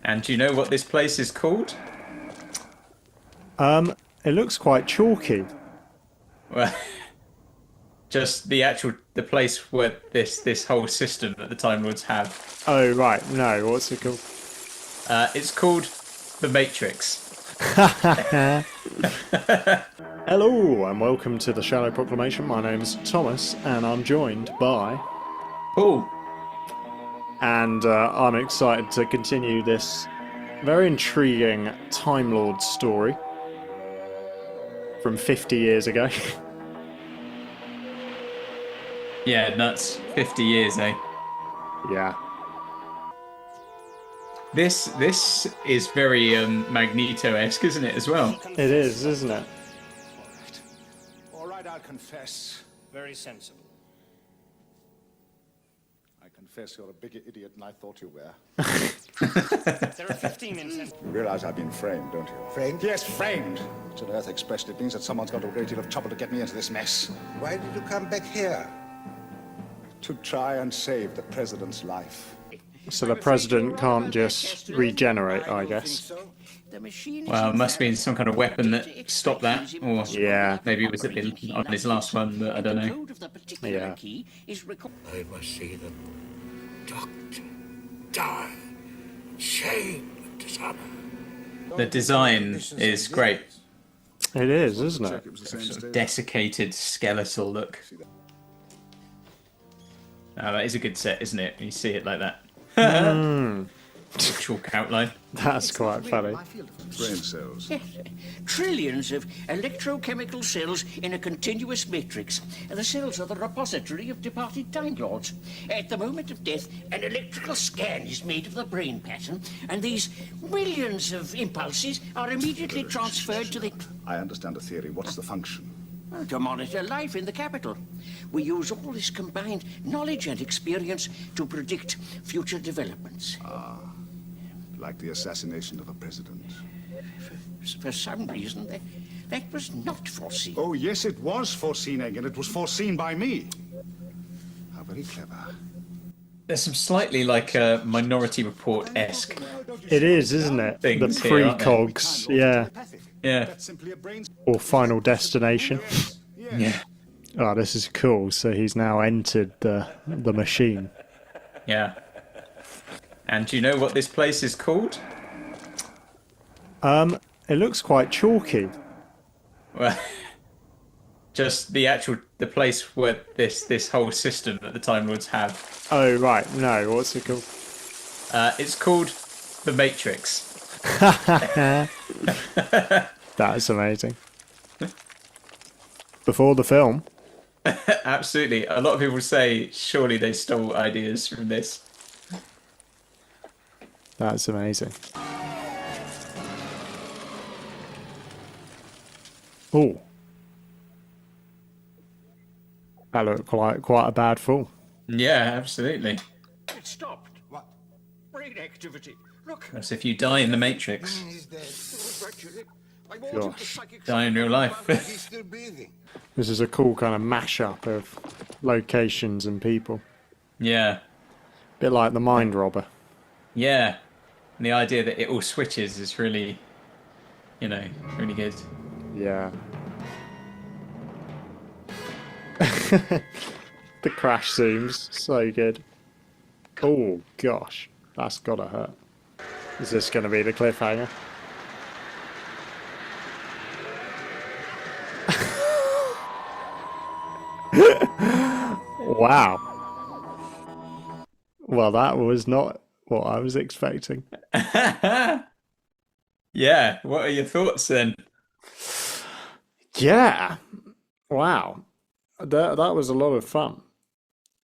And do you know what this place is called? It looks quite chalky. Well, just the place where this whole system that the Time Lords have. Oh, right. No, what's it called? It's called the Matrix. Hello, and welcome to the Shallow Proclamation. My name is Thomas, and I'm joined by... Cool. And I'm excited to continue this very intriguing Time Lord story from 50 years ago. Yeah, nuts. 50 years, eh? Yeah. This is very Magneto-esque, isn't it, as well? It is, isn't it? All right, I'll confess. Very sensible. I confess you're a bigger idiot than I thought you were. There are 15 minutes. You realize I've been framed, don't you? Framed? Yes, framed. It's an Earth expression. It means that someone's got a great deal of trouble to get me into this mess. Why did you come back here? To try and save the president's life. So the president can't just regenerate, I guess. Well, it must have been some kind of weapon that stopped that, or Yeah. maybe it was on his last one, but I don't know. Yeah. I must see them docked, die, shame and dishonor. The design is great. It is, isn't it? Sort of desiccated skeletal look. Oh, that is a good set, isn't it? You see it like that. Chalk outline. That's quite funny. Brain cells. Trillions of electrochemical cells in a continuous matrix. And the cells are the repository of departed Time Lords. At the moment of death, an electrical scan is made of the brain pattern, and these millions of impulses are immediately transferred to the... I understand the theory. What's the function? To monitor life in the capital. We use all this combined knowledge and experience to predict future developments. Like the assassination of a president. For some reason, that was not foreseen. Oh, yes, it was foreseen, and it was foreseen by me. How very clever. There's some slightly like a Minority Report-esque. It is, isn't it? The Things here, aren't they? precogs, yeah. Yeah. That's simply a brain... Or Final Destination. Yeah. Oh, this is cool. So he's now entered the machine. Yeah. And do you know what this place is called? It looks quite chalky. Well, just the place where this whole system that the Time Lords have. Oh, right. No, what's it called? It's called the Matrix. That's amazing. Before the film. Absolutely. A lot of people say surely they stole ideas from this. That's amazing. Oh. That looked like quite a bad fall. Yeah, absolutely. It stopped. What? Brain activity. Look. That's if you die in the Matrix. Gosh. Die in real life. He's still breathing. This is a cool kind of mashup of locations and people. Yeah. Bit like the Mind Robber. Yeah. And the idea that it all switches is really, really good. Yeah. The crash zooms, so good. Oh gosh, that's gotta hurt. Is this gonna be the cliffhanger? Wow. Well, that was not what I was expecting. Yeah. What are your thoughts then? Yeah. Wow. That was a lot of fun.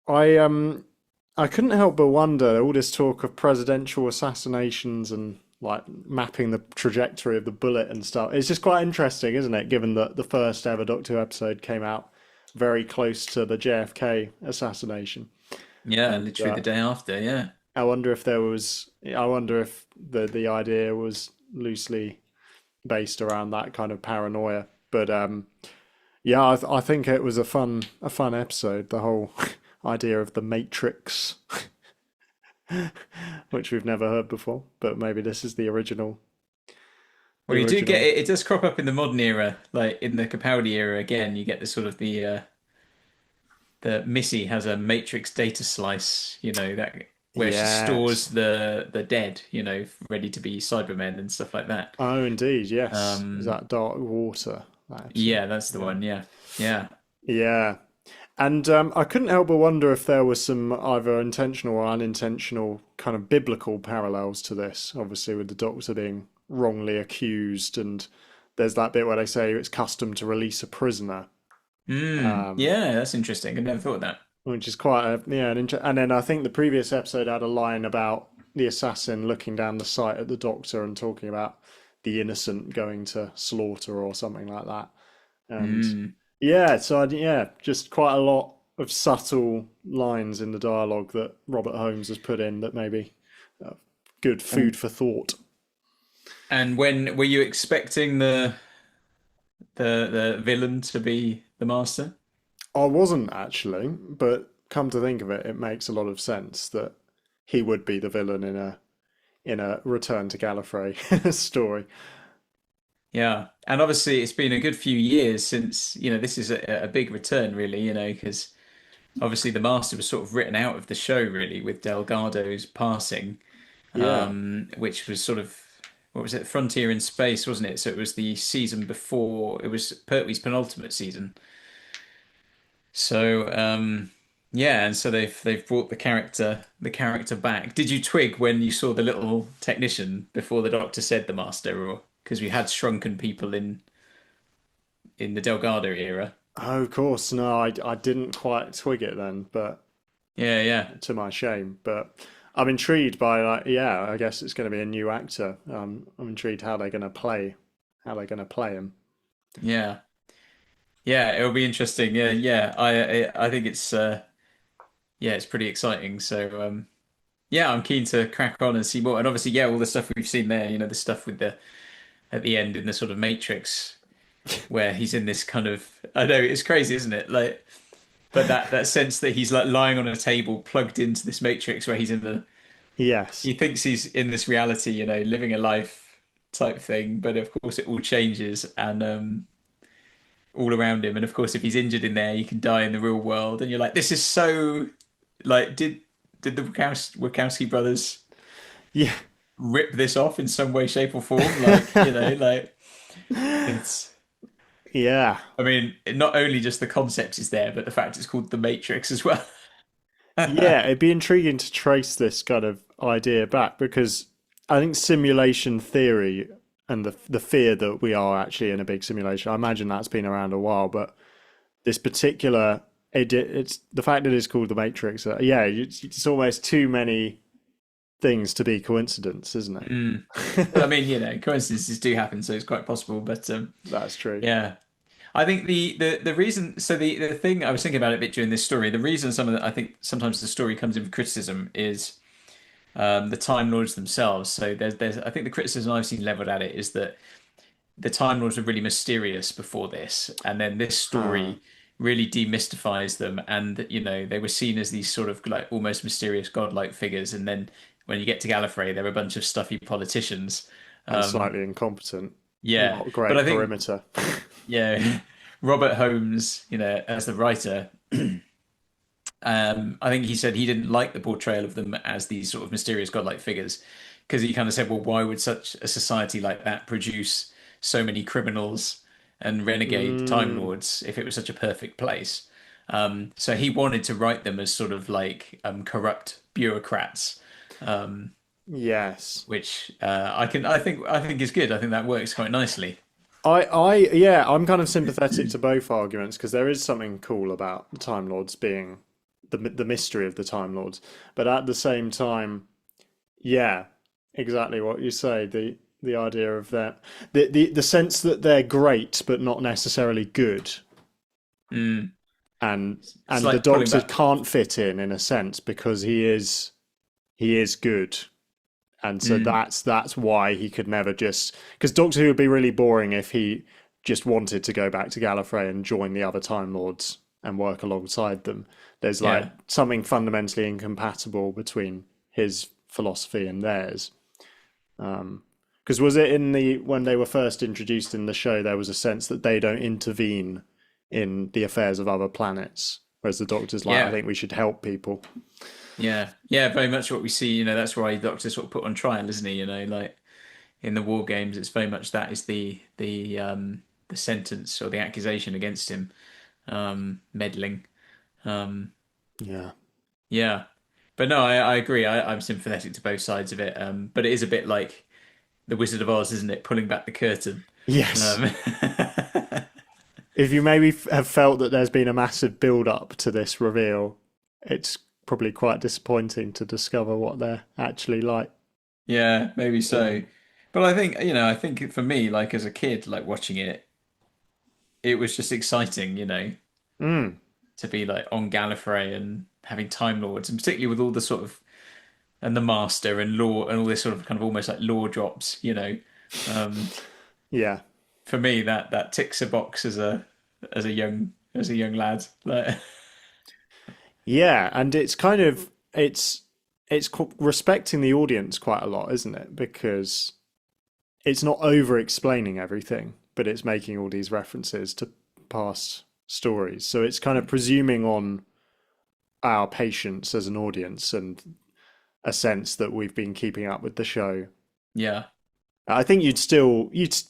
I couldn't help but wonder all this talk of presidential assassinations and like mapping the trajectory of the bullet and stuff. It's just quite interesting, isn't it? Given that the first ever Doctor Who episode came out very close to the JFK assassination. Yeah, literally the day after, yeah. I wonder if the idea was loosely based around that kind of paranoia. But yeah, I think it was a fun episode. The whole idea of the Matrix which we've never heard before. But maybe this is the original. Well, The you do get original. it. It does crop up in the modern era, like in the Capaldi era. Again, you get the sort of the Missy has a matrix data slice, that where she stores Yes. the dead, ready to be Cybermen and stuff like that. Oh, indeed. Yes. Is Um, that Dark Water? That episode. yeah, that's the Yeah. one. Yeah, yeah. Yeah. And I couldn't help but wonder if there was some either intentional or unintentional kind of biblical parallels to this, obviously, with the Doctor being wrongly accused. And there's that bit where they say it's custom to release a prisoner, Yeah, that's interesting. I never thought of that. which is quite a, yeah, and then I think the previous episode had a line about the assassin looking down the sight at the Doctor and talking about the innocent going to slaughter or something like that. And yeah, so yeah, just quite a lot of subtle lines in the dialogue that Robert Holmes has put in that maybe good food for thought. And when were you expecting the villain to be the Master? I wasn't actually, but come to think of it, it makes a lot of sense that he would be the villain in a Return to Gallifrey story. Yeah, and obviously it's been a good few years since, this is a big return, really, because obviously the Master was sort of written out of the show, really, with Delgado's passing, Yeah, which was sort of, what was it, Frontier in Space, wasn't it? So it was the season before, it was Pertwee's penultimate season. So, yeah, and so they've brought the character back. Did you twig when you saw the little technician before the Doctor said the Master, or because we had shrunken people in the Delgado era? oh, of course. No, I didn't quite twig it then, but Yeah, yeah, to my shame. But I'm intrigued by like, yeah, I guess it's going to be a new actor. I'm intrigued how they're going to play him. yeah, yeah. It'll be interesting. Yeah, yeah. I think it's yeah, it's pretty exciting. So yeah, I'm keen to crack on and see more. And obviously, yeah, all the stuff we've seen there. The stuff with the at the end in the sort of Matrix where he's in this kind of, I know it's crazy, isn't it? Like, but that sense that he's like lying on a table plugged into this Matrix where he's in the Yes. he thinks he's in this reality, living a life type thing, but of course it all changes and all around him. And of course, if he's injured in there, he can die in the real world. And you're like, this is so like, did the Wachowski brothers Yeah. rip this off in some way, shape, or form? Like, like it's. Yeah. I mean, not only just the concept is there, but the fact it's called the Matrix as well. Yeah, it'd be intriguing to trace this kind of idea back because I think simulation theory and the fear that we are actually in a big simulation, I imagine that's been around a while, but this particular it's the fact that it's called the Matrix. Yeah, it's almost too many things to be coincidence, isn't it? But I mean, coincidences do happen, so it's quite possible. But That's true. yeah, I think the reason. So the thing I was thinking about it a bit during this story. The reason I think sometimes the story comes in with criticism is the Time Lords themselves. So there's I think the criticism I've seen leveled at it is that the Time Lords were really mysterious before this, and then this story really demystifies them, and they were seen as these sort of like almost mysterious godlike figures, and then when you get to Gallifrey, they're a bunch of stuffy politicians. And slightly incompetent. Yeah, Not great but I think perimeter. yeah, Robert Holmes, as the writer, I think he said he didn't like the portrayal of them as these sort of mysterious godlike figures because he kind of said, well, why would such a society like that produce so many criminals and renegade Time Lords if it was such a perfect place? So he wanted to write them as sort of like corrupt bureaucrats, Yes. which I think is good. I think that works quite nicely. Yeah, I'm kind of sympathetic to both arguments because there is something cool about the Time Lords being the mystery of the Time Lords, but at the same time, yeah, exactly what you say. The idea of that, the sense that they're great but not necessarily good, Mm. and It's the like pulling Doctor back. can't fit in a sense because he is good. And so that's why he could never just because Doctor Who would be really boring if he just wanted to go back to Gallifrey and join the other Time Lords and work alongside them. There's like Yeah. something fundamentally incompatible between his philosophy and theirs. Because was it when they were first introduced in the show, there was a sense that they don't intervene in the affairs of other planets, whereas the Doctor's like, I think we should help people. Yeah, very much what we see. That's why the Doctor's sort of put on trial, isn't he? Like in the war games, it's very much that is the sentence or the accusation against him, meddling. Yeah. Yeah, but no, I agree. I'm sympathetic to both sides of it. But it is a bit like the Wizard of Oz, isn't it? Pulling back the curtain. Yes. Um, If you maybe have felt that there's been a massive build up to this reveal, it's probably quite disappointing to discover what they're actually like. yeah, maybe so. But I think for me, like as a kid, like watching it, it was just exciting, Mm. to be like on Gallifrey and having Time Lords, and particularly with all the sort of and the Master and law and all this sort of kind of almost like law drops. Um, Yeah. for me, that ticks a box as a young lad. Like, Yeah, and it's kind of respecting the audience quite a lot, isn't it? Because it's not over explaining everything, but it's making all these references to past stories. So it's kind of presuming on our patience as an audience and a sense that we've been keeping up with the show. yeah, I think you'd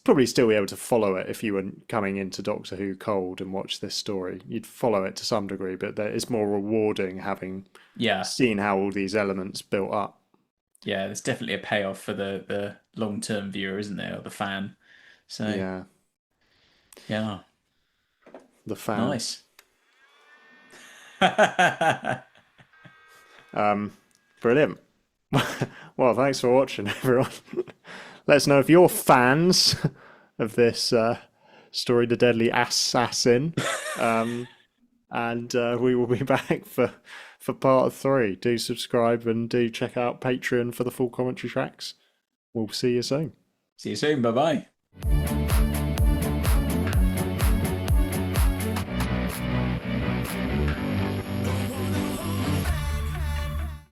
probably still be able to follow it if you were coming into Doctor Who cold and watch this story. You'd follow it to some degree, but it's more rewarding having yeah, seen how all these elements built up. yeah. There's definitely a payoff for the long-term viewer, isn't there, or the fan? So Yeah, yeah, the fan. nice. Brilliant. Well, thanks for watching, everyone. Let us know if you're fans of this story, The Deadly Assassin. And we will be back for part 3. Do subscribe and do check out Patreon for the full commentary tracks. We'll see you soon. See you soon. Bye bye.